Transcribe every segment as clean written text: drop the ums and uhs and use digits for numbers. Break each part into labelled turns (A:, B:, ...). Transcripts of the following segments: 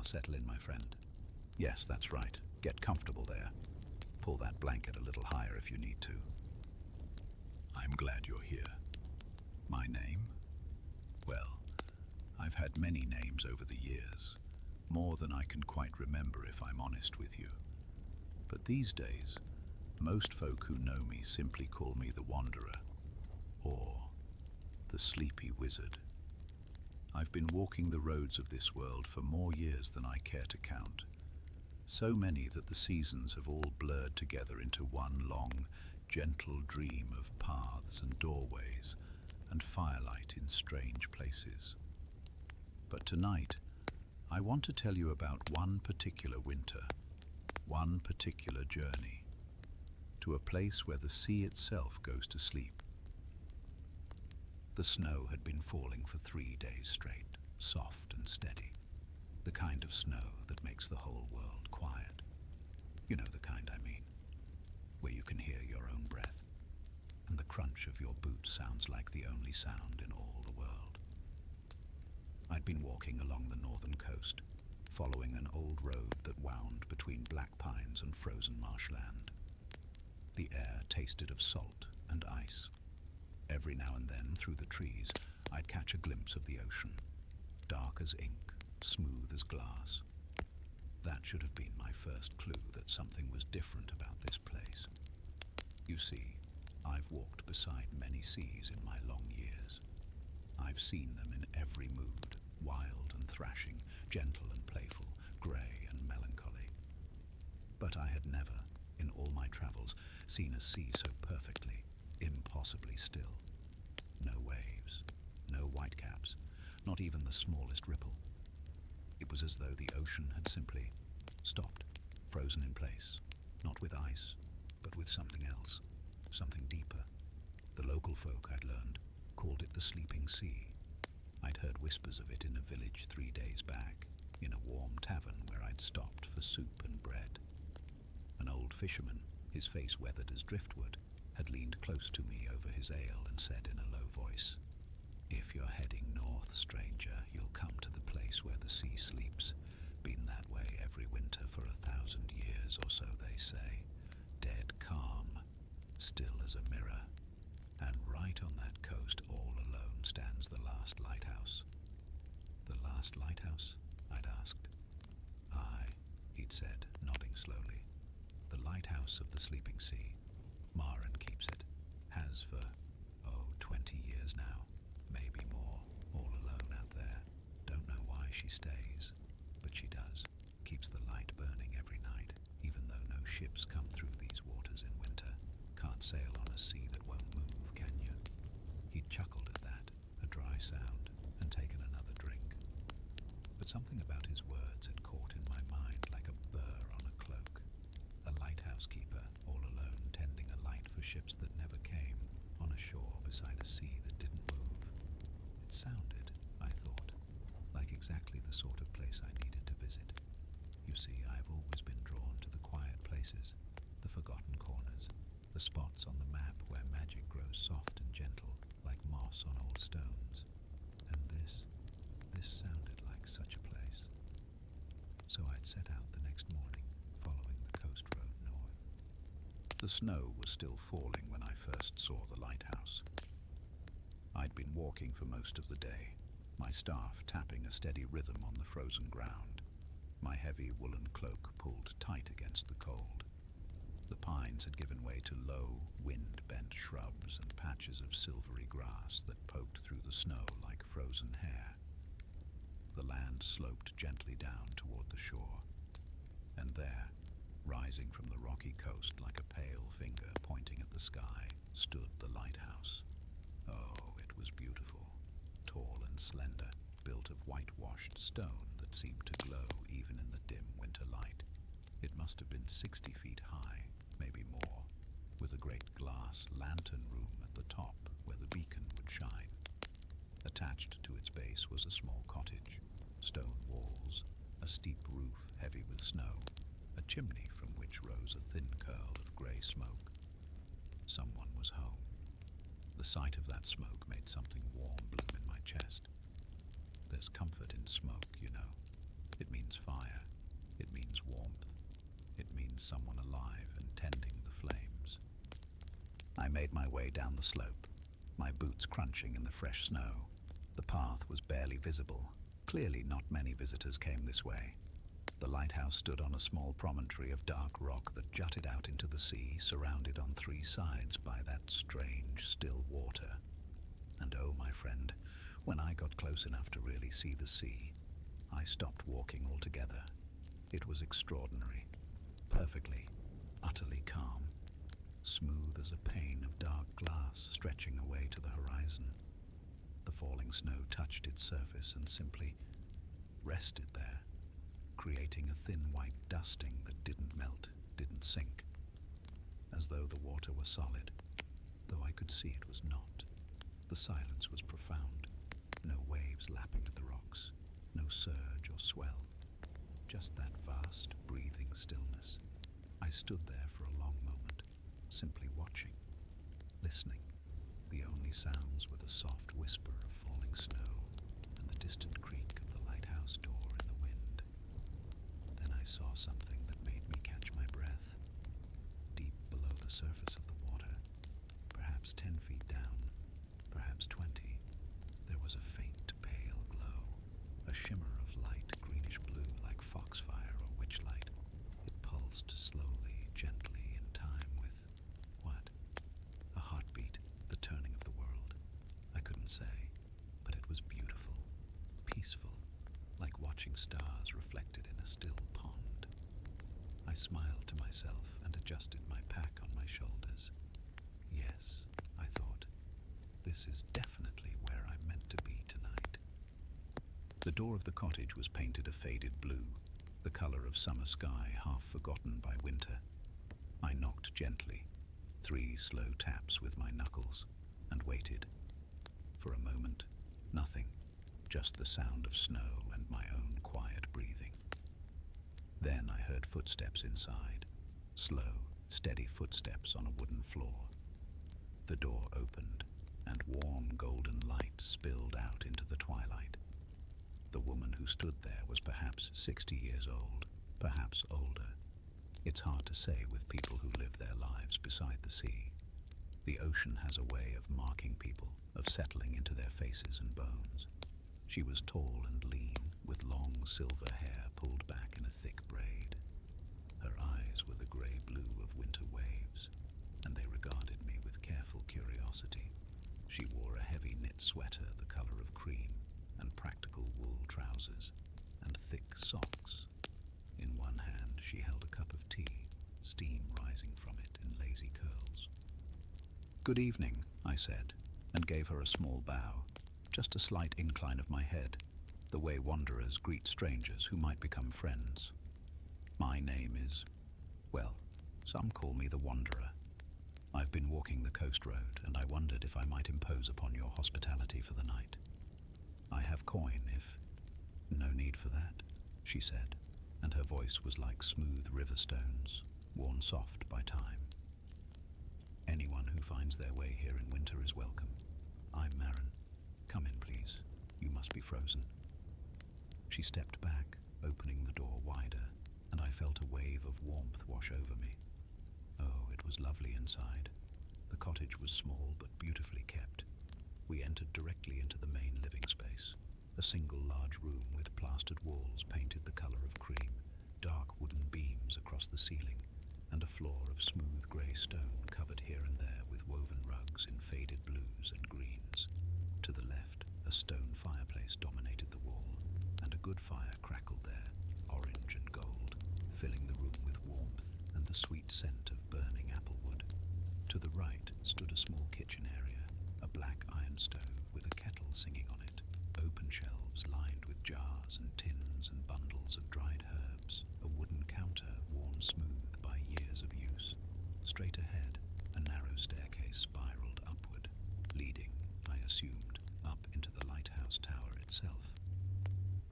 A: settle in, my friend. Yes, that's right. Get comfortable there. Pull that blanket a little higher if you need to. I'm glad you're here. My name? Well, I've had many names over the years, more than I can quite remember if I'm honest with you. But these days, most folk who know me simply call me the Wanderer, or the Sleepy Wizard. I've been walking the roads of this world for more years than I care to count. So many that the seasons have all blurred together into one long, gentle dream of paths and doorways and firelight in strange places. But tonight, I want to tell you about one particular winter, one particular journey, to a place where the sea itself goes to sleep. The snow had been falling for 3 days straight, soft and steady. The kind of snow that makes the whole world quiet. You know the kind I mean, where you can hear your own breath, and the crunch of your boots sounds like the only sound in all the world. I'd been walking along the northern coast, following an old road that wound between black pines and frozen marshland. The air tasted of salt and ice. Every now and then, through the trees, I'd catch a glimpse of the ocean, dark as ink, smooth as glass. That should have been my first clue that something was different about this place. You see, I've walked beside many seas in my long years. I've seen them in every mood, wild and thrashing, gentle and playful, grey and melancholy. But I had never, in all my travels, seen a sea so perfectly, impossibly still. No waves, no whitecaps, not even the smallest ripple. It was as though the ocean had simply stopped, frozen in place, not with ice, but with something else, something deeper. The local folk, I'd learned, called it the Sleeping Sea. I'd heard whispers of it in a village 3 days back, in a warm tavern where I'd stopped for soup and bread. An old fisherman, his face weathered as driftwood, had leaned close to me over his ale and said in a low voice, "If you're heading north, stranger, you'll come to the place where the sea sleeps. Been that way every winter for 1,000 years or so, they say. Dead calm, still as a mirror. And right on that coast, all alone, stands the last lighthouse." "The last lighthouse?" I'd asked. "Aye," he'd said, nodding slowly. "The lighthouse of the Sleeping Sea. Maren keeps it. Has for, 20 years now. Maybe more, all alone out there. Don't know why she stays, but she does. Keeps the light burning every night, even though no ships come through these waters in winter. Can't sail on a sea that won't move, can you?" He'd chuckled at that, a dry sound, and taken another drink. But something about his words had caught in my mind like a burr on a cloak. A lighthouse keeper, all alone, tending a light for ships that never came, on a shore beside a sea that didn't move. It sounded, I thought, like exactly the sort of place I needed to visit. You see, I've always been drawn to the quiet places, the forgotten corners, the spots on the map where magic grows soft and gentle, like moss on old stones. And this sounded like such a place. So I'd set out the next morning, following the coast road north. The snow was still falling when I first saw the lighthouse. I'd been walking for most of the day, my staff tapping a steady rhythm on the frozen ground, my heavy woolen cloak pulled tight against the cold. The pines had given way to low, wind-bent shrubs and patches of silvery grass that poked through the snow like frozen hair. The land sloped gently down toward the shore, and there, rising from the rocky coast like a pale finger pointing at the sky, stood the lighthouse. Oh, it was beautiful, tall and slender, built of whitewashed stone that seemed to glow even in the dim winter light. It must have been 60 feet high, maybe more, with a great glass lantern room at the top where the beacon would shine. Attached to its base was a small cottage, stone walls, a steep roof heavy with snow, a chimney from which rose a thin curl of grey smoke. Someone was home. The sight of that smoke made something warm bloom in my chest. There's comfort in smoke, you know. It means means fire. It means warmth. It means someone alive and tending the flames. I made my way down the slope, my boots crunching in the fresh snow. The path was barely visible. Clearly not many visitors came this way. The lighthouse stood on a small promontory of dark rock that jutted out into the sea, surrounded on three sides by that strange, still water. And oh, my friend, when I got close enough to really see the sea, I stopped walking altogether. It was extraordinary, perfectly, utterly calm, smooth as a pane of dark glass stretching away to the horizon. The falling snow touched its surface and simply rested there, creating a thin white dusting that didn't melt, didn't sink, as though the water were solid, though I could see it was not. The silence was profound, no waves lapping at the rocks, no surge or swell, just that vast, breathing stillness. I stood there for a long moment, simply watching, listening. The only sounds were the soft whisper of falling snow and the distant creak of the lighthouse door in the wind. Then I saw something that made me catch my breath. Deep below the surface of the water, perhaps 10 feet down, perhaps 20, there was a faint, pale glow, a shimmer of light greenish blue like foxfire or witchlight. It pulsed slowly, gently, in time with what? A heartbeat, the turning of the world. I couldn't say, but it was beautiful, peaceful, like watching stars reflected in a still pond. I smiled to myself and adjusted my pack on my shoulders. Yes, I thought, this is definitely where I'm meant to be tonight. The door of the cottage was painted a faded blue, the color of summer sky half forgotten by winter. I knocked gently, 3 slow taps with my knuckles, and waited. For a moment, nothing, just the sound of snow and my own quiet breathing. Then I heard footsteps inside, slow, steady footsteps on a wooden floor. The door opened, and warm golden light spilled out into the twilight. The woman who stood there was perhaps 60 years old, perhaps older. It's hard to say with people who live their lives beside the sea. The ocean has a way of marking people, of settling into their faces and bones. She was tall and lean, with long silver hair pulled back in a thick braid. Her eyes were the grey-blue of winter waves, and they regarded me with careful curiosity. She wore a heavy knit sweater the color of cream, and practical wool trousers, and thick socks. In one hand she held a cup of tea, steam rising from it in lazy curls. "Good evening," I said, and gave her a small bow, just a slight incline of my head, the way wanderers greet strangers who might become friends. "My name is, well, some call me the Wanderer. I've been walking the coast road, and I wondered if I might impose upon your hospitality for the night. I have coin if—" "No need for that," she said, and her voice was like smooth river stones, worn soft by time. "Anyone who finds their way here in winter is welcome. I'm Maren. Come in, please. You must be frozen." She stepped back, opening the door wider, and I felt a wave of warmth wash over me. Oh, it was lovely inside. The cottage was small but beautifully kept. We entered directly into the main living space, a single large room with plastered walls painted the color of cream, dark wooden beams across the ceiling, and a floor of smooth grey stone covered here and there with woven rugs in faded blues and greens. To the left, a stone fireplace dominated the wall, and a good fire crackled there, orange and gold, filling the room with warmth and the sweet scent of burning applewood. To the right stood a small kitchen area, a black iron stove with a kettle singing on it, open shelves lined with jars and tins and bundles of dried herbs, a wooden counter worn smooth by years of use. Straight ahead, a narrow staircase spiraled upward, leading, I assumed, up into the lighthouse tower itself.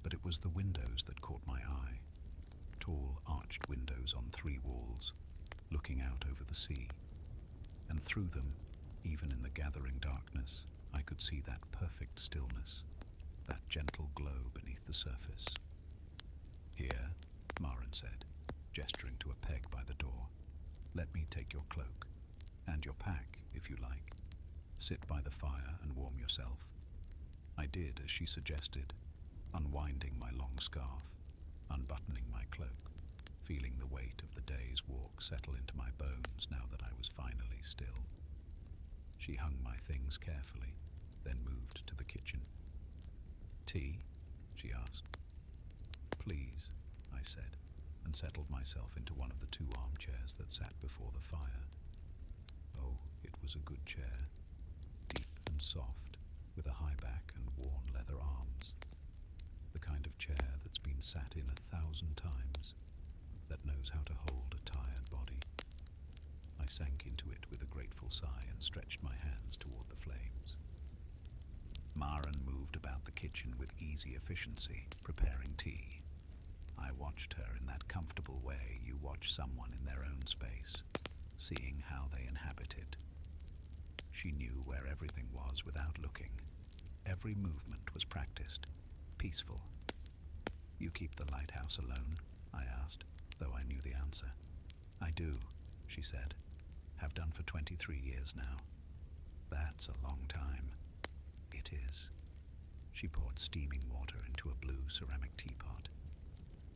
A: But it was the windows that caught my eye. Tall, arched windows on 3 walls, looking out over the sea. And through them, even in the gathering darkness, I could see that perfect stillness, that gentle glow beneath the surface. Here, gesturing to a peg by the door. "Let me take your cloak. And your pack, if you like. Sit by the fire and warm yourself." I did as she suggested, unwinding my long scarf, unbuttoning my cloak, feeling the weight of the day's walk settle into my bones now that I was finally still. She hung my things carefully, then moved to the kitchen. "Tea?" she asked. "Please," I said, and settled myself into one of the 2 armchairs that sat before the fire. Oh, it was a good chair, deep and soft, with a high back and worn leather arms. The kind of chair that's been sat in 1,000 times, that knows how to hold a tired body. I sank into it with a grateful sigh and stretched my hands toward the flames. Maren moved about the kitchen with easy efficiency, preparing tea. I watched her in that comfortable way you watch someone in their own space, seeing how they inhabit it. She knew where everything was without looking. Every movement was practiced, peaceful. "You keep the lighthouse alone?" I asked, though I knew the answer. "I do," she said. "Have done for 23 years now." "That's a long time." "It is." She poured steaming water into a blue ceramic teapot.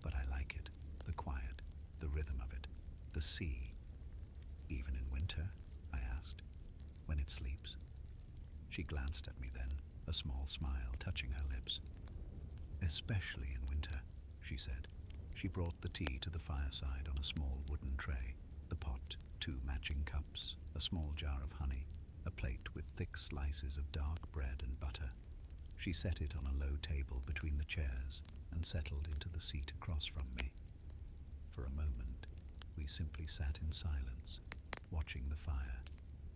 A: "But I like it, the quiet, the rhythm of it, the sea." "Even in winter?" I asked. "When it sleeps?" She glanced at me then, a small smile touching her lips. "Especially in winter," she said. She brought the tea to the fireside on a small wooden tray, the pot, 2 matching cups, a small jar of honey, a plate with thick slices of dark bread and butter. She set it on a low table between the chairs and settled into the seat across from me. For a moment, we simply sat in silence, watching the fire,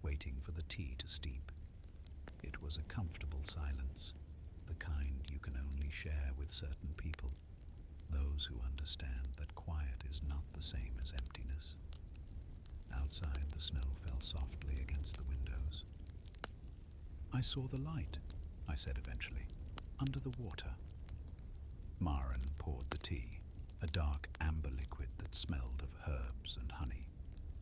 A: waiting for the tea to steep. It was a comfortable silence, the kind you can only share with certain people, those who understand that quiet is not the same as emptiness. Outside, the snow fell softly against the windows. "I saw the light," I said eventually, "under the water." Maren poured the tea, a dark amber liquid that smelled of herbs and honey.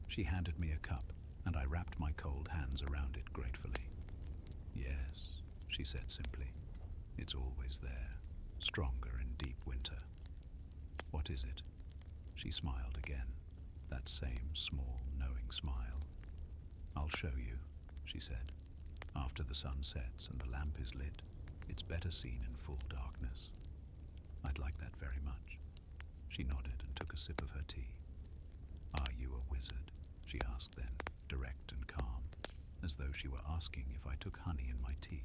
A: She handed me a cup, and I wrapped my cold hands around it gratefully. "Yes," she said simply, "it's always there, stronger in deep winter." "What is it?" She smiled again, that same small, knowing smile. "I'll show you," she said. "After the sun sets and the lamp is lit, it's better seen in full darkness." "I'd like that very much." She nodded and took a sip of her tea. "Are you a wizard?" she asked then, direct and calm, as though she were asking if I took honey in my tea.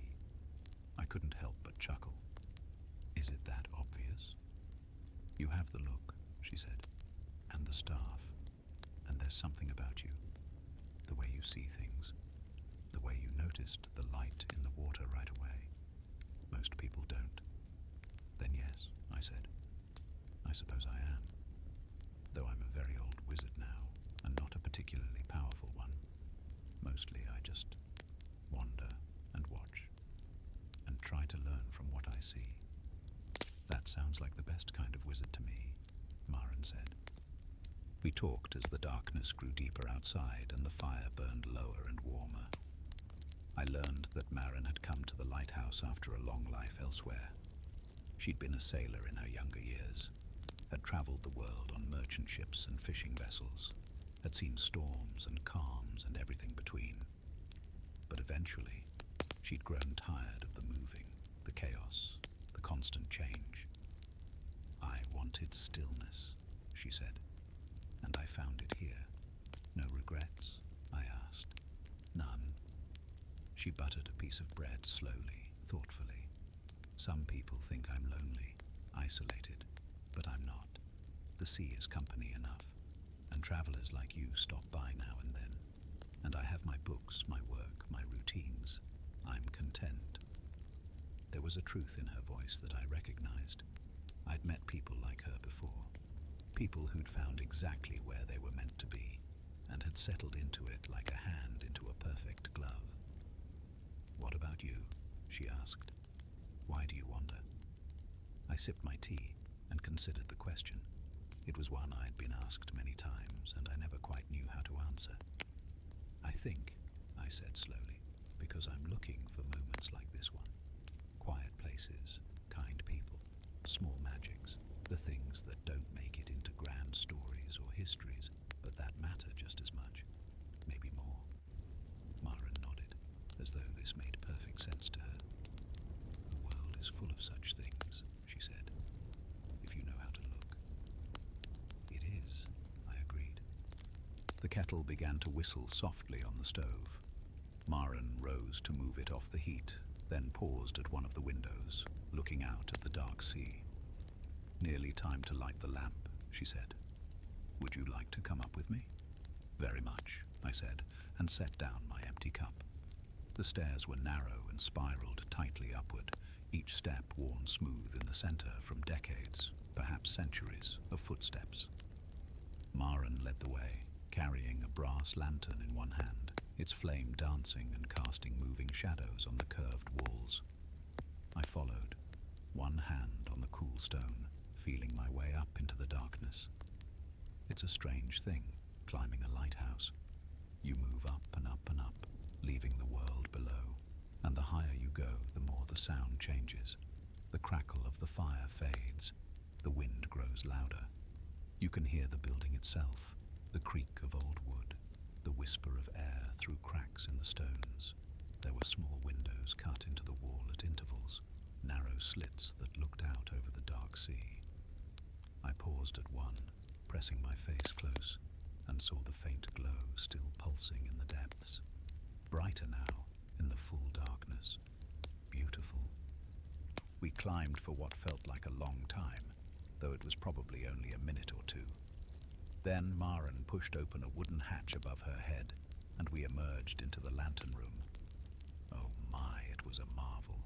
A: I couldn't help but chuckle. "Is it that obvious?" "You have the look," she said, "and the staff, and there's something about you, the way you see things, the way you noticed the light in the water right away. Most people don't." "Then yes," I said. "I suppose I am, though I'm a very old wizard now, and not a particularly powerful one. Mostly I just wander and watch, and try to learn from what I see." "That sounds like the best kind of wizard to me," Maren said. We talked as the darkness grew deeper outside and the fire burned lower and warmer. I learned that Maren had come to the lighthouse after a long life elsewhere. She'd been a sailor in her younger years, had traveled the world on merchant ships and fishing vessels, had seen storms and calms and everything between. But eventually, she'd grown tired of the moving, the chaos, the constant change. "I wanted stillness," she said, "and I found it here. No regrets?" I asked. "None." She buttered a piece of bread slowly, thoughtfully. "Some people think I'm lonely, isolated, but I'm not. The sea is company enough, and travelers like you stop by now and then. And I have my books, my work, my routines. I'm content." There was a truth in her voice that I recognized. I'd met people like her before, people who'd found exactly where they were meant to be, and had settled into it like a hand into a perfect glove. "What about you?" she asked. "Why do you wander?" I sipped my tea and considered the question. It was one I'd been asked many times, and I never quite knew how to answer. I think, I said slowly, because I'm looking for moments like this one. Quiet places, kind people, small magics, the things that don't make it into grand stories or histories, but that matter just as much, maybe more. Maren nodded, as though this made perfect sense to her. The world is full of such things, she said, if you know how to look. It is, I agreed. The kettle began to whistle softly on the stove. Maren rose to move it off the heat, then paused at one of the windows, looking out at the dark sea. Nearly time to light the lamp, she said. Would you like to come up with me? Very much, I said, and set down my empty cup. The stairs were narrow and spiraled tightly upward, each step worn smooth in the center from decades, perhaps centuries, of footsteps. Maren led the way, carrying a brass lantern in one hand, its flame dancing and casting moving shadows on the curved walls. I followed, one hand on the cool stone, feeling my way up into the darkness. It's a strange thing, climbing a lighthouse. You move up and up and up, leaving the world below, and the higher you go, the more the sound changes. The crackle of the fire fades, the wind grows louder. You can hear the building itself, the creak of old wood, the whisper of air through cracks in the stones. There were small windows cut into the wall at intervals, narrow slits that looked out over the dark sea. I paused at one, pressing my face close, and saw the faint glow still pulsing in the depths. Brighter now, in the full darkness. Beautiful. We climbed for what felt like a long time, though it was probably only a minute or two. Then Maren pushed open a wooden hatch above her head, and we emerged into the lantern room. Oh my, it was a marvel.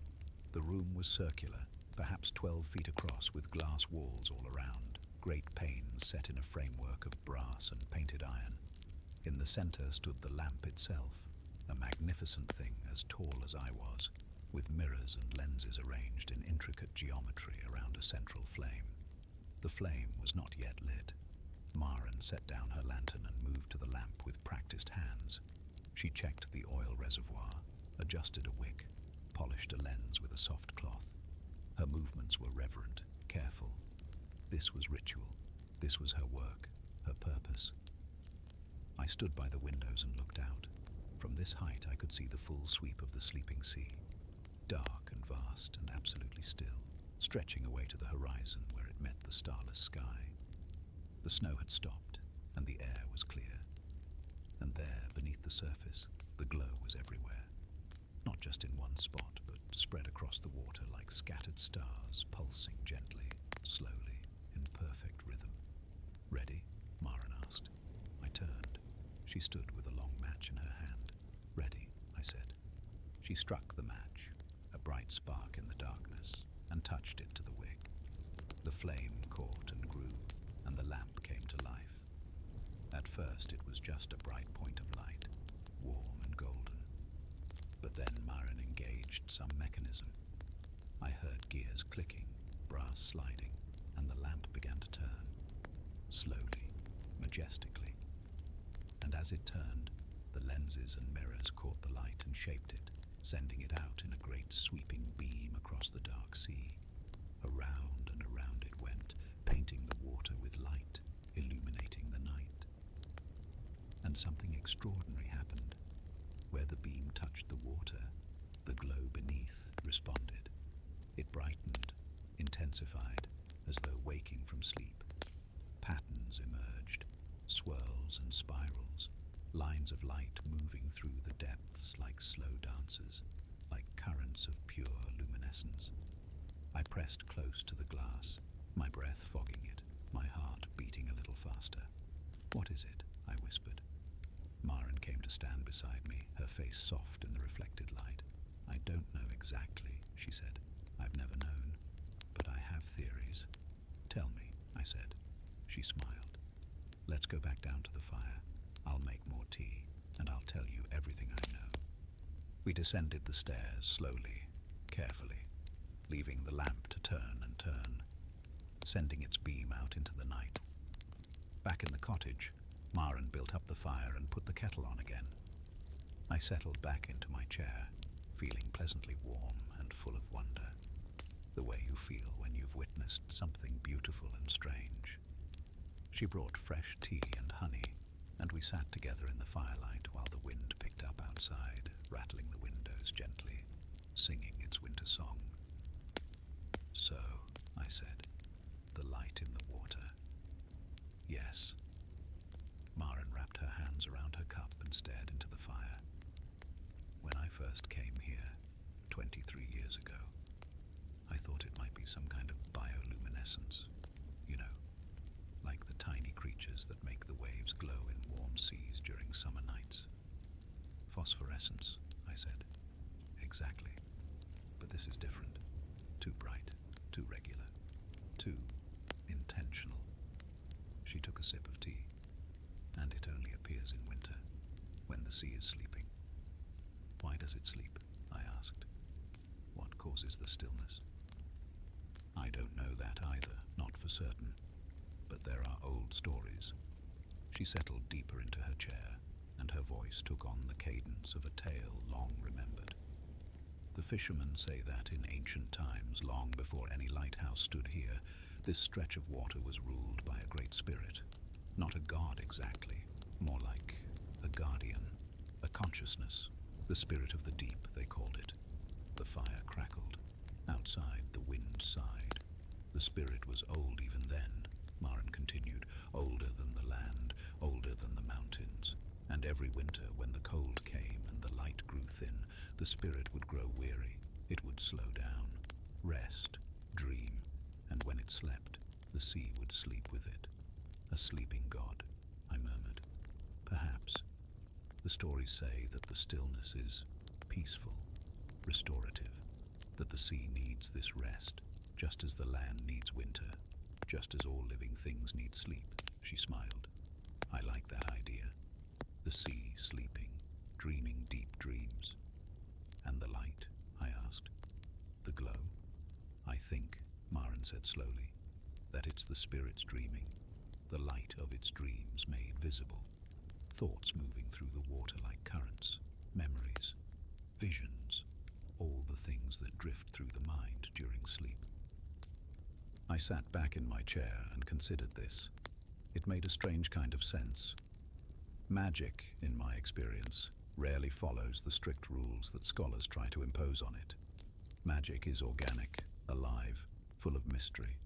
A: The room was circular, perhaps 12 feet across, with glass walls all around, great panes set in a framework of brass and painted iron. In the center stood the lamp itself, a magnificent thing as tall as I was, with mirrors and lenses arranged in intricate geometry around a central flame. The flame was not yet lit. Maren set down her lantern and moved to the lamp with practiced hands. She checked the oil reservoir, adjusted a wick, polished a lens with a soft cloth. Her movements were reverent, careful. This was ritual. This was her work, her purpose. I stood by the windows and looked out. From this height I could see the full sweep of the sleeping sea, dark and vast and absolutely still, stretching away to the horizon where it met the starless sky. The snow had stopped, and the air was clear. And there, beneath the surface, the glow was everywhere. Not just in one spot, but spread across the water like scattered stars, pulsing gently, slowly, in perfect rhythm. Ready? Maren asked. I turned. She stood with a long match in her hand. Ready, I said. She struck the match, a bright spark in the darkness, and touched it to the wick. The flame caught and grew, and the lamp came to life. At first it was just a bright point of light, warm and golden. But then Maren engaged some mechanism. I heard gears clicking, brass sliding, and the lamp began to turn. Slowly, majestically. And as it turned, the lenses and mirrors caught the light and shaped it, sending it out in a great sweeping beam across the dark sea. Around and around it went, painting the water with light, illuminating the night. And something extraordinary happened. Where the beam touched the water, the glow beneath responded. It brightened, intensified, as though waking from sleep. Patterns emerged, swirls and spirals, lines of light moving through the depths like slow dancers, like currents of pure luminescence. I pressed close to the glass, my breath fogging it, my heart beating a little faster. What is it? I whispered. Maren came to stand beside me, her face soft in the reflected light. I don't know exactly, she said. I've never known, but I have theories. Tell me, I said. She smiled. Let's go back down to the fire. I'll make more tea, and I'll tell you everything I know. We descended the stairs slowly, carefully, leaving the lamp to turn and turn, sending its beam out into the night, Back in the cottage, Maren built up the fire and put the kettle on again. I settled back into my chair, feeling pleasantly warm and full of wonder, the way you feel when you've witnessed something beautiful and strange. She brought fresh tea and honey, and we sat together in the firelight while the wind picked up outside, rattling the windows gently, singing its winter song. "So," I said, "the light in the water." "Yes." Maren wrapped her hands around her cup and stared into the fire. "When I first came here, 23 years ago, I thought it might be some kind of bioluminescence, you know, like the tiny creatures that make the waves glow in warm seas during summer nights." "Phosphorescence," I said. "Exactly. But this is different. Too bright, too regular, too intentional." She took a sip of tea. "And it only appears in winter, when the sea is sleeping." "Why does it sleep?" I asked. "What causes the stillness?" "I don't know that either, not for certain. But there are old stories." She settled deeper into her chair, and her voice took on the cadence of a tale long remembered. "The fishermen say that in ancient times, long before any lighthouse stood here, this stretch of water was ruled by a great spirit. Not a god exactly, more like a guardian, a consciousness, the spirit of the deep, they called it." The fire crackled. Outside, the wind sighed. "The spirit was old even then," Maren continued, "older than the land, older than the mountains. And every winter, when the cold came and the light grew thin, the spirit would grow weary. It would slow down, rest, dream, and when it slept, the sea would sleep with it." "A sleeping god," I murmured. "Perhaps. The stories say that the stillness is peaceful, restorative, that the sea needs this rest, just as the land needs winter, just as all living things need sleep." She smiled. "I like that idea. The sea sleeping, dreaming deep dreams." "And the light?" I asked. "The glow?" "I think," Maren said slowly, "that it's the spirit's dreaming, the light of its dreams made visible, thoughts moving through the water like currents, memories, visions, all the things that drift through the mind during sleep." I sat back in my chair and considered this. It made a strange kind of sense. Magic, in my experience, rarely follows the strict rules that scholars try to impose on it. Magic is organic, alive, full of mystery.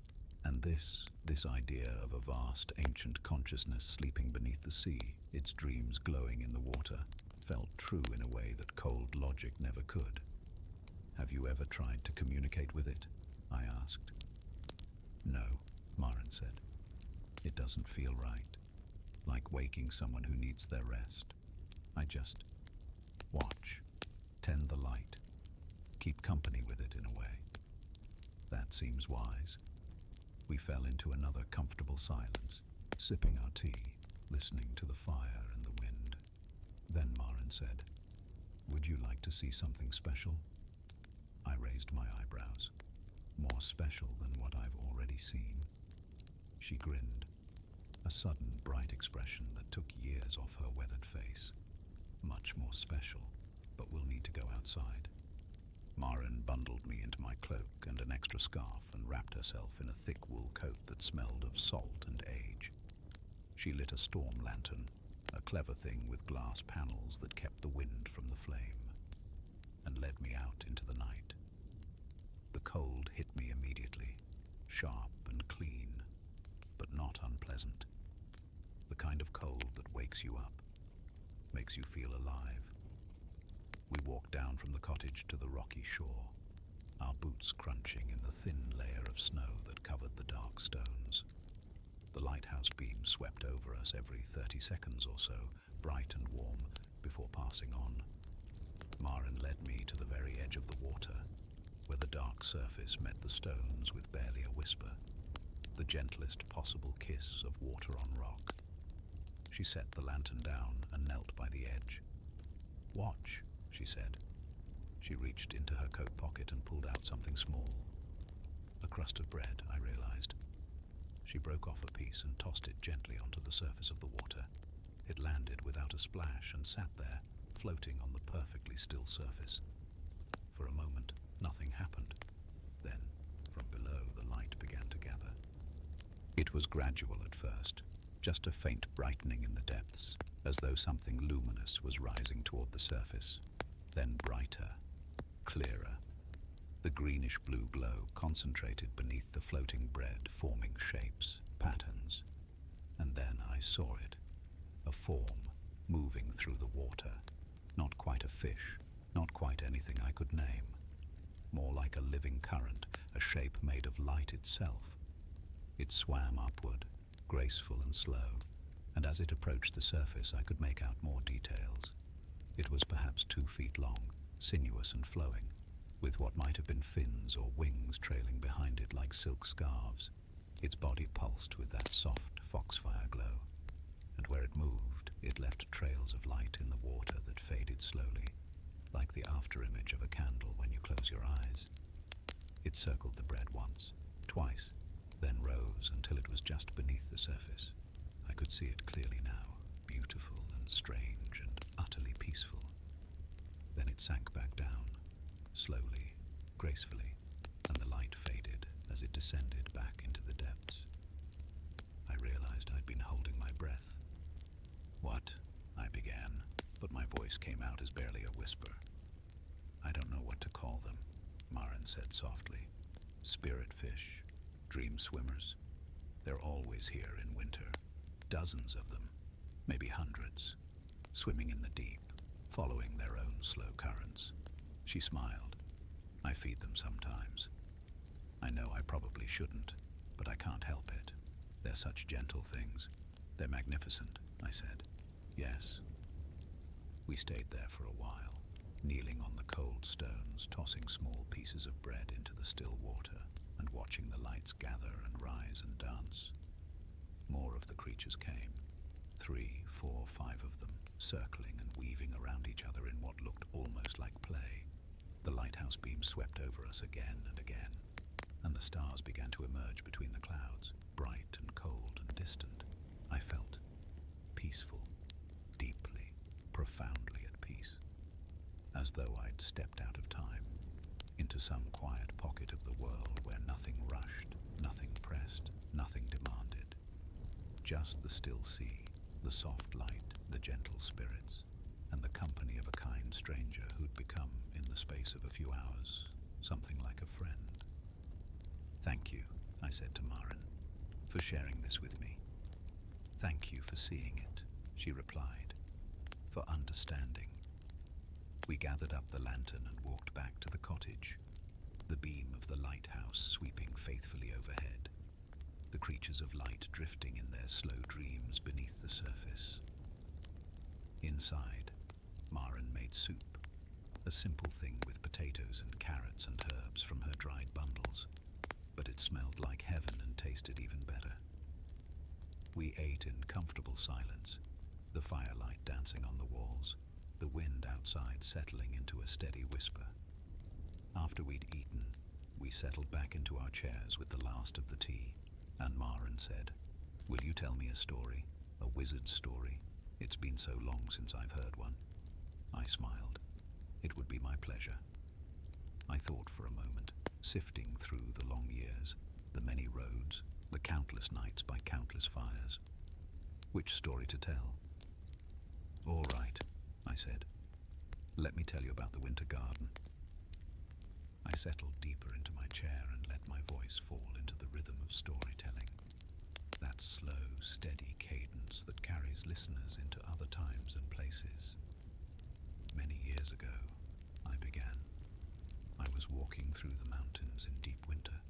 A: And this idea of a vast, ancient consciousness sleeping beneath the sea, its dreams glowing in the water, felt true in a way that cold logic never could. "Have you ever tried to communicate with it?" I asked. "No," Maren said. "It doesn't feel right. Like waking someone who needs their rest. I just watch, tend the light, keep company with it in a way." "That seems wise." We fell into another comfortable silence, sipping our tea, listening to the fire and the wind. Then Maren said, "Would you like to see something special?" I raised my eyebrows. "More special than what I've already seen?" She grinned, a sudden bright expression that took years off her weathered face. "Much more special, but we'll need to go outside." Maren bundled me into my cloak and an extra scarf and wrapped herself in a thick wool coat that smelled of salt and age. She lit a storm lantern, a clever thing with glass panels that kept the wind from the flame, and led me out into the night. The cold hit me immediately, sharp and clean, but not unpleasant. The kind of cold that wakes you up, makes you feel alive. We walked down from the cottage to the rocky shore, our boots crunching in the thin layer of snow that covered the dark stones. The lighthouse beam swept over us every 30 seconds or so, bright and warm, before passing on. Maren led me to the very edge of the water, where the dark surface met the stones with barely a whisper, the gentlest possible kiss of water on rock. She set the lantern down and knelt by the edge. "Watch," she said. She reached into her coat pocket and pulled out something small. A crust of bread, I realized. She broke off a piece and tossed it gently onto the surface of the water. It landed without a splash and sat there, floating on the perfectly still surface. For a moment, nothing happened. Then, from below, the light began to gather. It was gradual at first, just a faint brightening in the depths, as though something luminous was rising toward the surface. Then brighter, clearer. The greenish-blue glow concentrated beneath the floating bread, forming shapes, patterns. And then I saw it, a form moving through the water. Not quite a fish, not quite anything I could name. More like a living current, a shape made of light itself. It swam upward, graceful and slow, and as it approached the surface I could make out more details. It was perhaps 2 feet long, sinuous and flowing, with what might have been fins or wings trailing behind it like silk scarves. Its body pulsed with that soft foxfire glow, and where it moved, it left trails of light in the water that faded slowly, like the afterimage of a candle when you close your eyes. It circled the bread once, twice, then rose until it was just beneath the surface. I could see it clearly now, beautiful and strange and utterly peaceful. Then it sank back down, slowly, gracefully, and the light faded as it descended back into the depths. I realized I'd been holding my breath. "What?" I began, but my voice came out as barely a whisper. "I don't know what to call them," Maren said softly. "Spirit fish, dream swimmers. They're always here in winter. Dozens of them, maybe hundreds, swimming in the deep, following their own slow currents." She smiled. "I feed them sometimes. I know I probably shouldn't, but I can't help it. They're such gentle things. They're magnificent," I said. "Yes." We stayed there for a while, kneeling on the cold stones, tossing small pieces of bread into the still water, and watching the lights gather and rise and dance. More of the creatures came, 3, 4, 5 of them, circling and weaving around each other in what looked almost like play. The lighthouse beam swept over us again and again, and the stars began to emerge between the clouds, bright and cold and distant. I felt peaceful, deeply, profoundly at peace, as though I'd stepped out of time, into some quiet pocket of the world where nothing rushed, nothing pressed, nothing demanded. Just the still sea, the soft light, the gentle spirits, and the company of a kind stranger who'd become, in the space of a few hours, something like a friend. "Thank you," I said to Maren, "for sharing this with me." "Thank you for seeing it," she replied, "for understanding." We gathered up the lantern and walked back to the cottage, the beam of the lighthouse sweeping faithfully overhead, the creatures of light drifting in their slow dreams beneath the surface. Inside, Maren made soup, a simple thing with potatoes and carrots and herbs from her dried bundles, but it smelled like heaven and tasted even better. We ate in comfortable silence, the firelight dancing on the walls, the wind outside settling into a steady whisper. After we'd eaten, we settled back into our chairs with the last of the tea, and Maren said, "Will you tell me a story, a wizard's story? It's been so long since I've heard one." I smiled. "It would be my pleasure." I thought for a moment, sifting through the long years, the many roads, the countless nights by countless fires. Which story to tell? "All right," I said. "Let me tell you about the winter garden." I settled deeper into my chair and let my voice fall into the rhythm of storytelling. That slow, steady cadence that carries listeners into other times and places. Many years ago, I began. I was walking through the mountains in deep winter.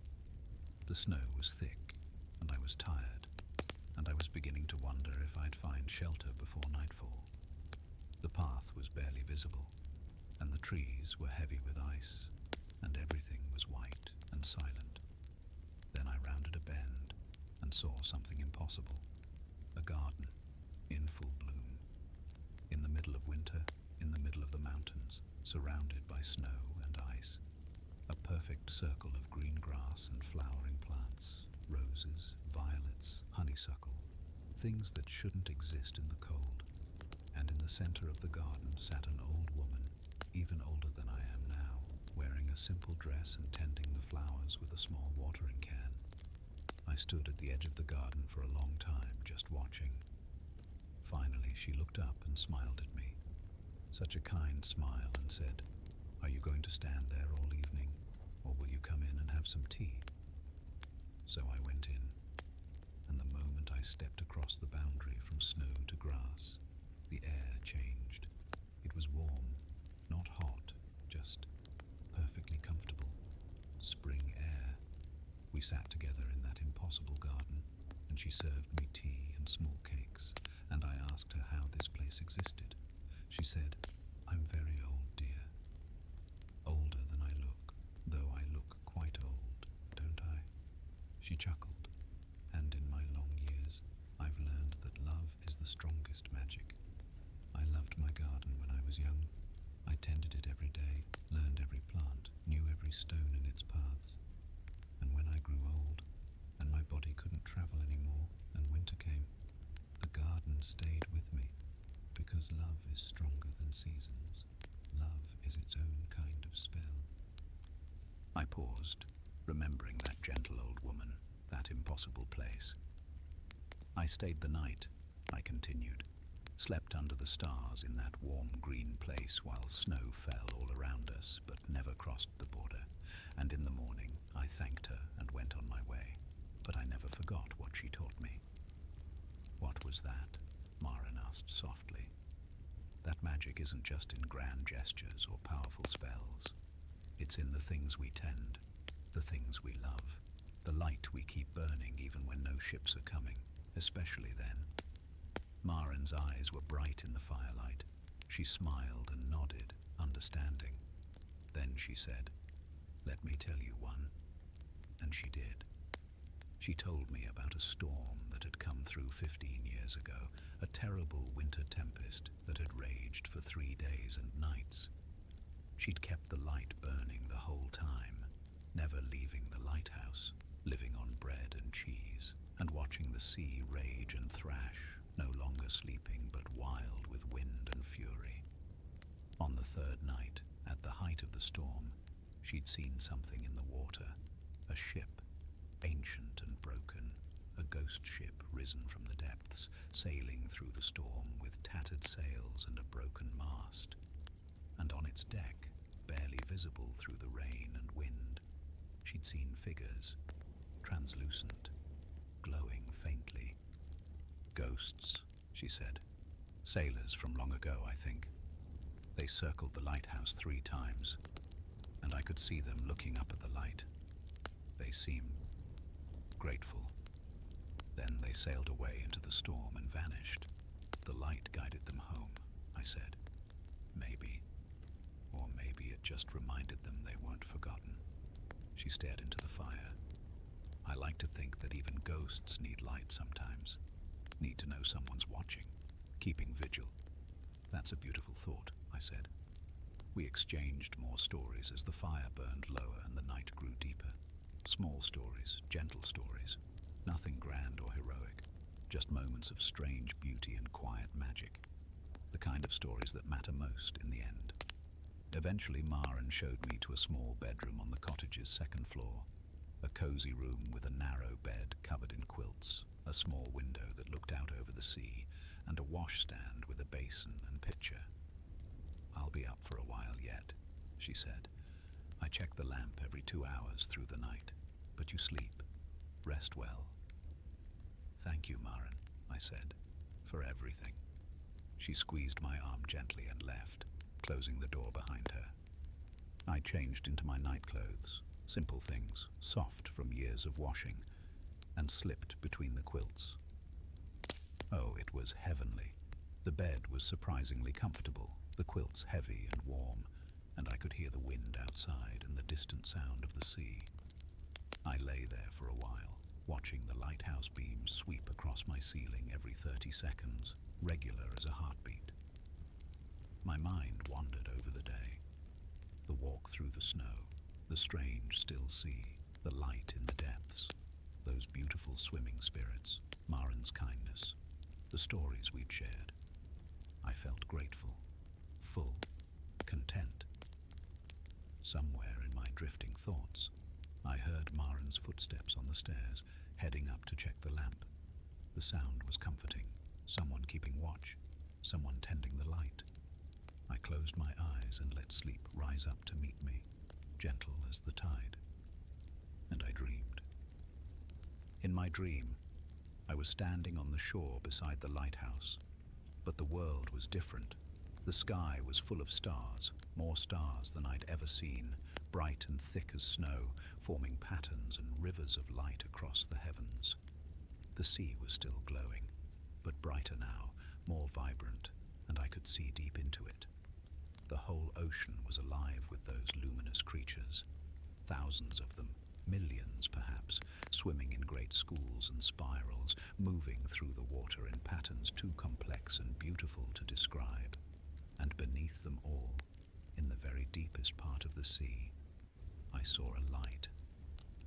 A: The snow was thick, and I was tired, and I was beginning to wonder if I'd find shelter before nightfall. The path was barely visible, and the trees were heavy with ice, and everything was white and silent. Then I rounded a bend and saw something impossible. A garden, in full bloom. In the middle of winter, in the middle of the mountains, surrounded by snow and ice. A perfect circle of green grass and flowering plants, roses, violets, honeysuckle, things that shouldn't exist in the cold. And in the center of the garden sat an old woman, even older than I am now, wearing a simple dress and tending the flowers with a small watering can. I stood at the edge of the garden for a long time, just watching. Finally, she looked up and smiled at me. Such a kind smile, and said, "Are you going to stand there all evening, or will you come in and have some tea?" So I went in, and the moment I stepped across the boundary from snow to grass, the air changed. It was warm, not hot, just perfectly comfortable. Spring air. We sat together in that impossible garden, and she served me tea and small cakes, and I asked her how this place existed. She said, "I'm very old, dear. Older than I look, though I look quite old, don't I?" She chuckled, and in my long years, I've learned that love is the strongest magic. I loved my garden when I was young. I tended it every day, learned every plant, knew every stone in its paths. And when I grew old, and my body couldn't travel anymore, and winter came, the garden stayed with me, because love is stronger than seasons. Love is its own kind of spell. I paused, remembering that gentle old woman, that impossible place. I stayed the night, I continued, slept under the stars in that warm green place while snow fell all around us but never crossed the border, and in the morning I thanked her and went on my way, but I never forgot what she taught me. "What was that?" Maren asked softly. "That magic isn't just in grand gestures or powerful spells. It's in the things we tend, the things we love, the light we keep burning even when no ships are coming, especially then." Maren's eyes were bright in the firelight. She smiled and nodded, understanding. Then she said, "Let me tell you one." And she did. She told me about a storm that had come through 15 years ago, a terrible winter tempest that had raged for 3 days and nights. She'd kept the light burning the whole time, never leaving the lighthouse, living on bread and cheese, and watching the sea rage and thrash, no longer sleeping but wild with wind and fury. On the third night, at the height of the storm, she'd seen something in the water, a ship, ancient and broken, a ghost ship risen from the depths, sailing through the storm with tattered sails and a broken mast. And on its deck, barely visible through the rain and wind, she'd seen figures, translucent, glowing faintly. "Ghosts," she said. "Sailors from long ago, I think. They circled the lighthouse 3 times, and I could see them looking up at the light. They seemed grateful. Then they sailed away into the storm and vanished. The light guided them home," I said. "Maybe. Or maybe it just reminded them they weren't forgotten." She stared into the fire. "I like to think that even ghosts need light sometimes. Need to know someone's watching, keeping vigil." "That's a beautiful thought," I said. We exchanged more stories as the fire burned lower and the night grew deeper. Small stories, gentle stories, nothing grand or heroic, just moments of strange beauty and quiet magic. The kind of stories that matter most in the end. Eventually, Maren showed me to a small bedroom on the cottage's 2nd floor, a cozy room with a narrow bed covered in quilts, a small window that looked out over the sea, and a washstand with a basin and pitcher. "I'll be up for a while yet," she said. "I check the lamp every 2 hours through the night, but you sleep. Rest well." "Thank you, Maren," I said, "for everything." She squeezed my arm gently and left, closing the door behind her. I changed into my nightclothes, simple things, soft from years of washing, and slipped between the quilts. Oh, it was heavenly. The bed was surprisingly comfortable, the quilts heavy and warm, and I could hear the wind outside and the distant sound of the sea. I lay there for a while, watching the lighthouse beams sweep across my ceiling every 30 seconds, regular as a heartbeat. My mind wandered over the day. The walk through the snow, the strange still sea, the light in the depths. those beautiful swimming spirits, Maren's kindness, the stories we'd shared. I felt grateful, full, content. Somewhere in my drifting thoughts, I heard Maren's footsteps on the stairs, heading up to check the lamp. The sound was comforting, someone keeping watch, someone tending the light. I closed my eyes and let sleep rise up to meet me, gentle as the tide. And I dreamed. In my dream, I was standing on the shore beside the lighthouse, but the world was different. The sky was full of stars, more stars than I'd ever seen, bright and thick as snow, forming patterns and rivers of light across the heavens. The sea was still glowing, but brighter now, more vibrant, and I could see deep into it. The whole ocean was alive with those luminous creatures, thousands of them, millions perhaps, swimming in great schools and spirals, moving through the water in patterns too complex and beautiful to describe. And beneath them all, in the very deepest part of the sea, I saw a light,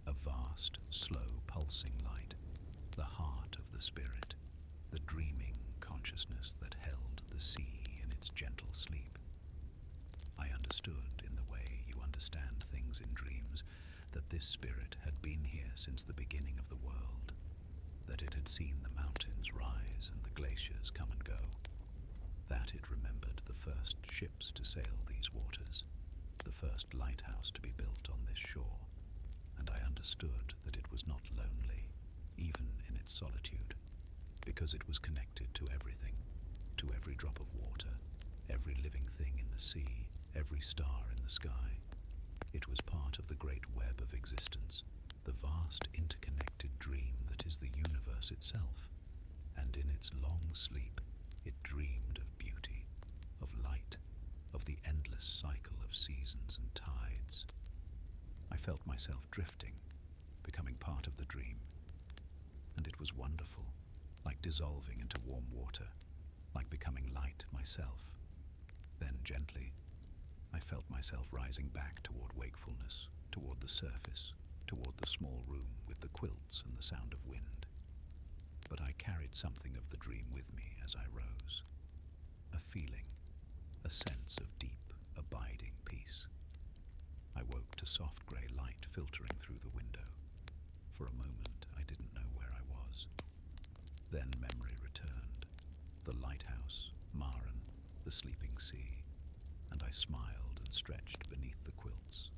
A: a vast, slow pulsing light, the heart of the spirit, the dreaming consciousness that held the sea in its gentle sleep. I understood, in the way you understand things in dreams, that this spirit had been here since the beginning of the world, that it had seen the mountains rise and the glaciers come and go, that it remembered the first ships to sail these waters, the first lighthouse to be built on this shore, and I understood that it was not lonely, even in its solitude, because it was connected to everything, to every drop of water, every living thing in the sea, every star in the sky. It was part of the great web of existence, the vast interconnected dream that is the universe itself, and in its long sleep it dreamed of beauty, of light, of the endless cycle of seasons and tides. I felt myself drifting, becoming part of the dream, and it was wonderful, like dissolving into warm water, like becoming light myself. Then gently, I felt myself rising back toward wakefulness, toward the surface, toward the small room with the quilts and the sound of wind. But I carried something of the dream with me as I rose. A feeling, a sense of deep, abiding peace. I woke to soft grey light filtering through the window. For a moment, I didn't know where I was. Then memory returned. The lighthouse, Maren, the sleeping sea, and I smiled and stretched beneath the quilts.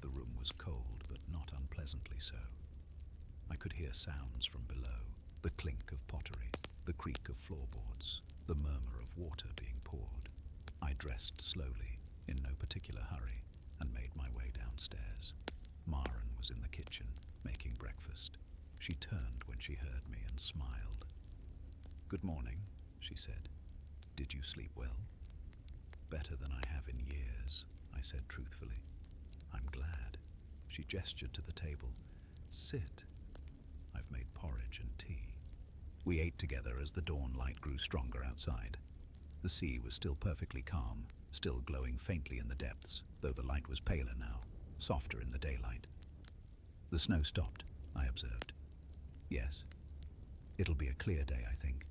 A: The room was cold, but not unpleasantly so. I could hear sounds from below, the clink of pottery, the creak of floorboards, the murmur of water being poured. I dressed slowly, in no particular hurry, and made my way downstairs. Maren was in the kitchen, making breakfast. She turned when she heard me and smiled. "Good morning," she said. "Did you sleep well?" "Better than I have in years," I said truthfully. "I'm glad." She gestured to the table. "Sit. I've made porridge and tea." We ate together as the dawn light grew stronger outside. The sea was still perfectly calm, still glowing faintly in the depths, though the light was paler now, softer in the daylight. "The snow stopped," I observed. "Yes. It'll be a clear day, I think.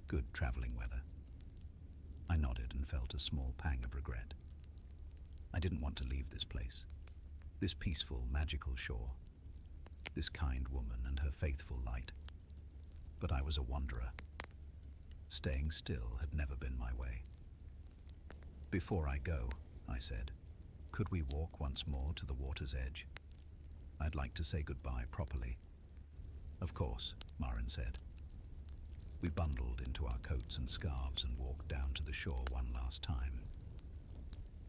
A: Good traveling weather." I nodded and felt a small pang of regret. I didn't want to leave this place, this peaceful, magical shore, this kind woman and her faithful light. But I was a wanderer. Staying still had never been my way. "Before I go," I said, "could we walk once more to the water's edge? I'd like to say goodbye properly." "Of course," Maren said. We bundled into our coats and scarves and walked down to the shore one last time.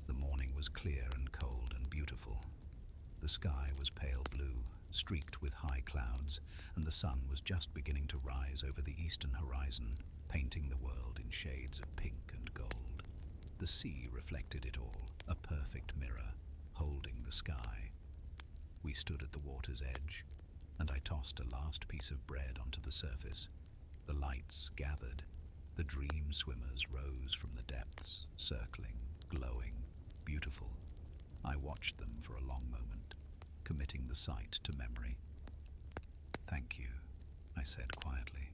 A: The morning was clear and cold and beautiful. The sky was pale blue, streaked with high clouds, and the sun was just beginning to rise over the eastern horizon, painting the world in shades of pink and gold. The sea reflected it all, a perfect mirror, holding the sky. We stood at the water's edge, and I tossed a last piece of bread onto the surface. The lights gathered. The dream swimmers rose from the depths, circling, glowing, beautiful. I watched them for a long moment, committing the sight to memory. Thank you, I said quietly.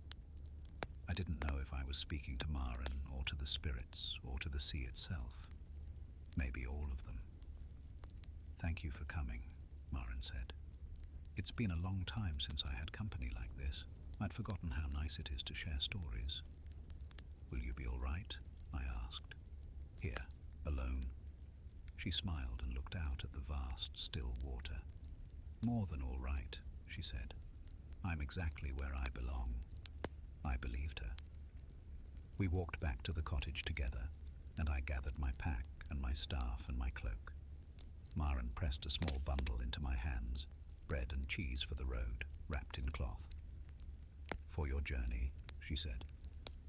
A: I didn't know if I was speaking to Maren or to the spirits or to the sea itself. Maybe all of them. Thank you for coming, Maren said. It's been a long time since I had company like this. I'd forgotten how nice it is to share stories. Will you be all right? I asked. Here, alone. She smiled and looked out at the vast, still water. More than all right, she said. I'm exactly where I belong. I believed her. We walked back to the cottage together, and I gathered my pack and my staff and my cloak. Maren pressed a small bundle into my hands, bread and cheese for the road, wrapped in cloth. For your journey, she said.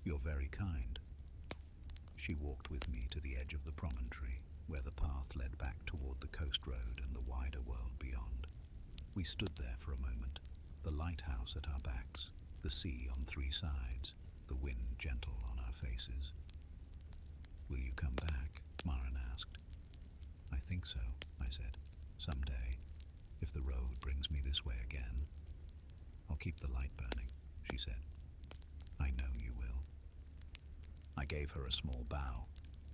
A: You're very kind. She walked with me to the edge of the promontory, where the path led back toward the coast road and the wider world beyond. We stood there for a moment, the lighthouse at our backs, the sea on three sides, the wind gentle on our faces. Will you come back? Maren asked. I think so, I said. Someday, if the road brings me this way again. I'll keep the light burning, she said. I know you will. I gave her a small bow,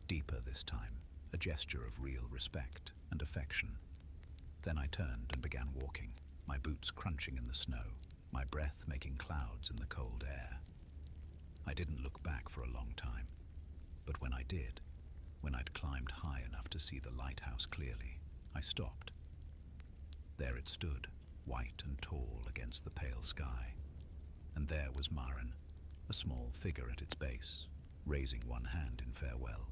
A: deeper this time, a gesture of real respect and affection. Then I turned and began walking, my boots crunching in the snow, my breath making clouds in the cold air. I didn't look back for a long time, but when I did, when I'd climbed high enough to see the lighthouse clearly, I stopped. There it stood, white and tall against the pale sky, and there was Maren, a small figure at its base, raising one hand in farewell.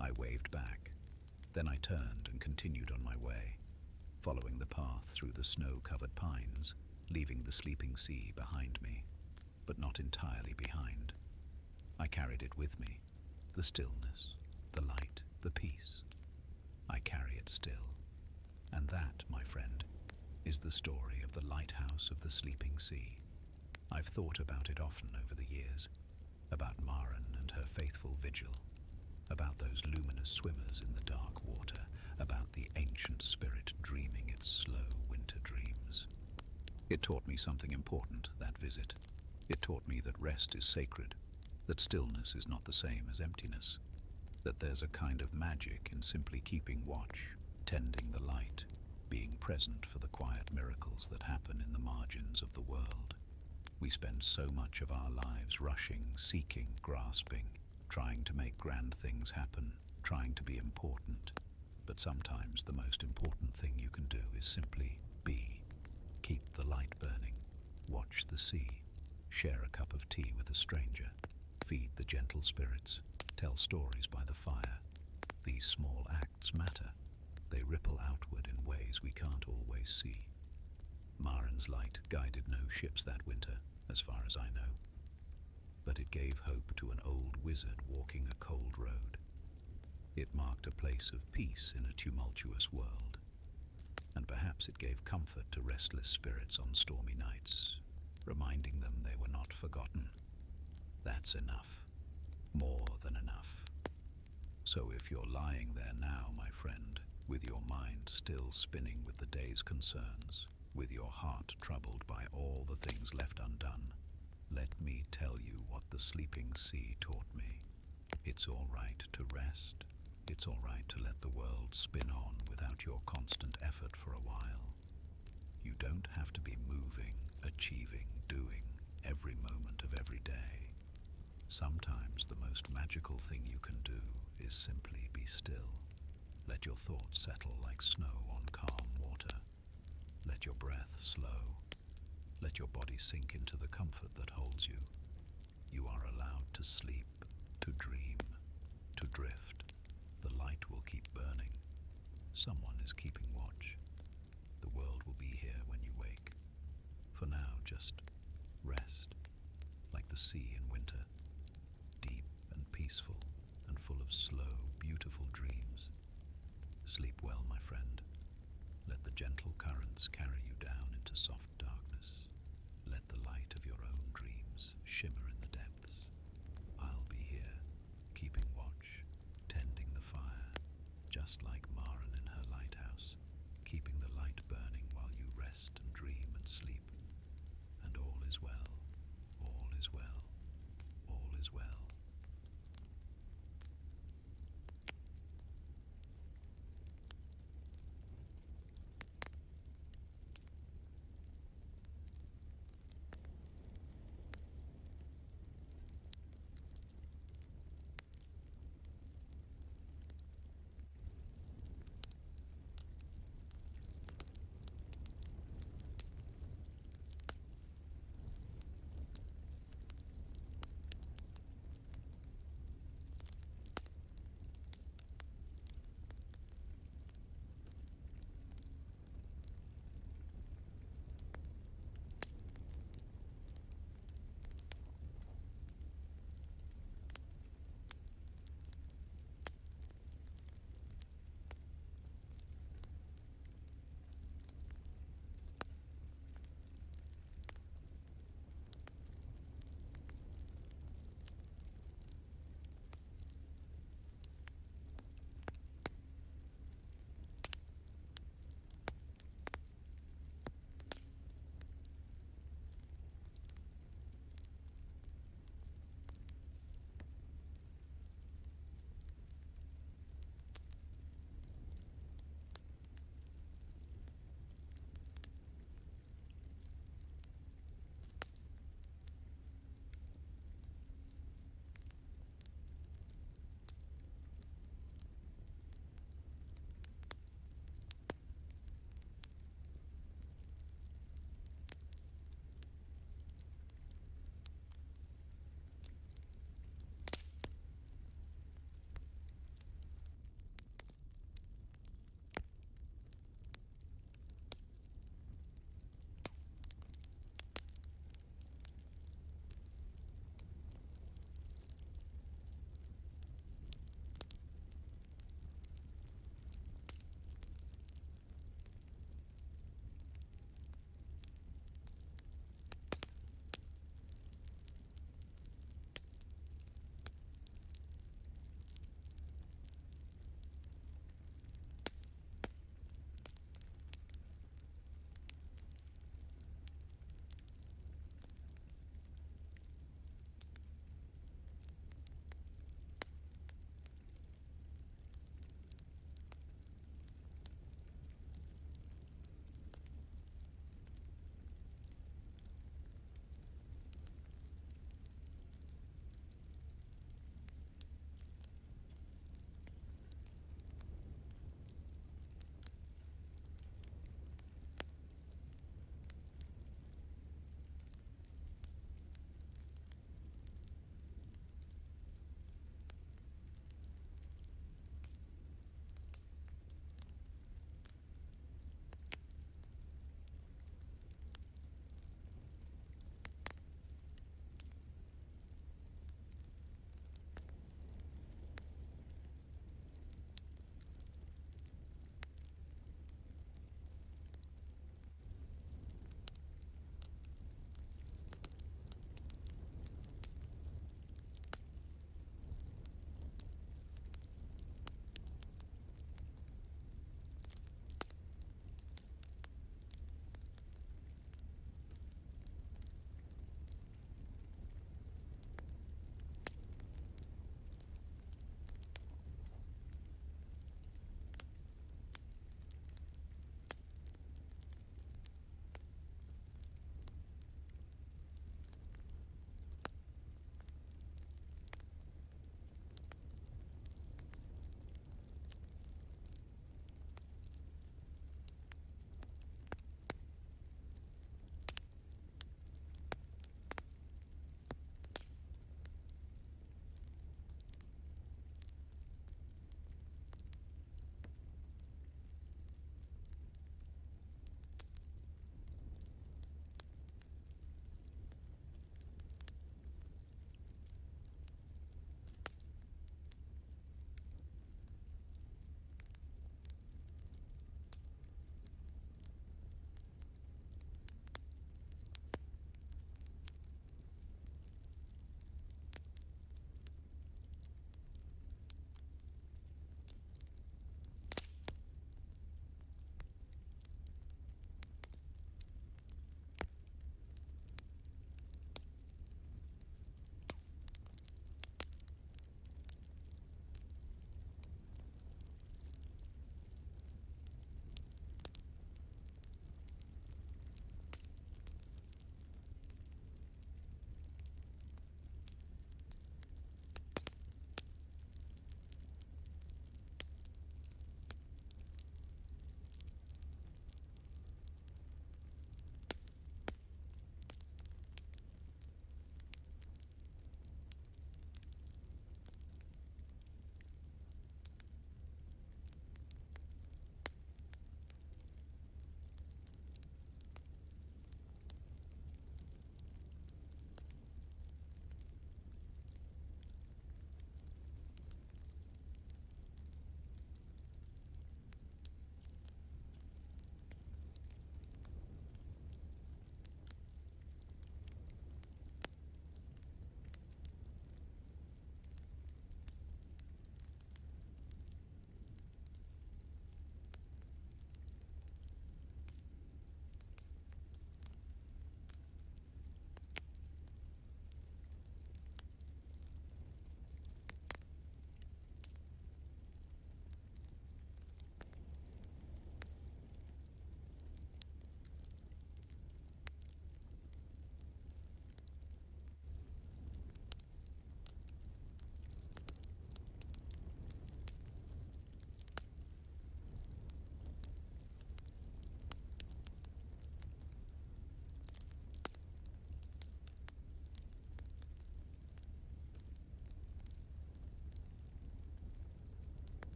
A: I waved back, then I turned and continued on my way, following the path through the snow-covered pines, leaving the sleeping sea behind me, but not entirely behind. I carried it with me, the stillness, the light, the peace. I carry it still. And that, my friend, is the story of the lighthouse of the sleeping sea. I've thought about it often over the years, about Maren and her faithful vigil, about those luminous swimmers in the dark water, about the ancient spirit dreaming its slow winter dreams. It taught me something important, that visit. It taught me that rest is sacred, that stillness is not the same as emptiness, that there's a kind of magic in simply keeping watch, tending the light, being present for the quiet miracles that happen in the margins of the world. We spend so much of our lives rushing, seeking, grasping, trying to make grand things happen, trying to be important. But sometimes the most important thing you can do is simply be. Keep the light burning, watch the sea, share a cup of tea with a stranger, feed the gentle spirits, tell stories by the fire. These small acts matter. They ripple outward in ways we can't always see. Maren's light guided no ships that winter, as far as I know. But it gave hope to an old wizard walking a cold road. It marked a place of peace in a tumultuous world. And perhaps it gave comfort to restless spirits on stormy nights, reminding them they were not forgotten. That's enough. More than enough. So if you're lying there now, my friend, with your mind still spinning with the day's concerns, with your heart troubled by all the things left undone, let me tell you what the sleeping sea taught me. It's all right to rest. It's all right to let the world spin on without your constant effort for a while. You don't have to be moving, achieving, doing every moment of every day. Sometimes the most magical thing you can do is simply be still. Let your thoughts settle like snow on calm water. Let your breath slow. Let your body sink into the comfort that holds you. You are allowed to sleep, to dream, to drift. The light will keep burning. Someone is keeping watch. The world will be here when you wake. For now, just rest, like the sea in winter, deep and peaceful and full of slow, beautiful dreams. Sleep well, my friend. Let the gentle currents carry you down into soft darkness. Let the light of your own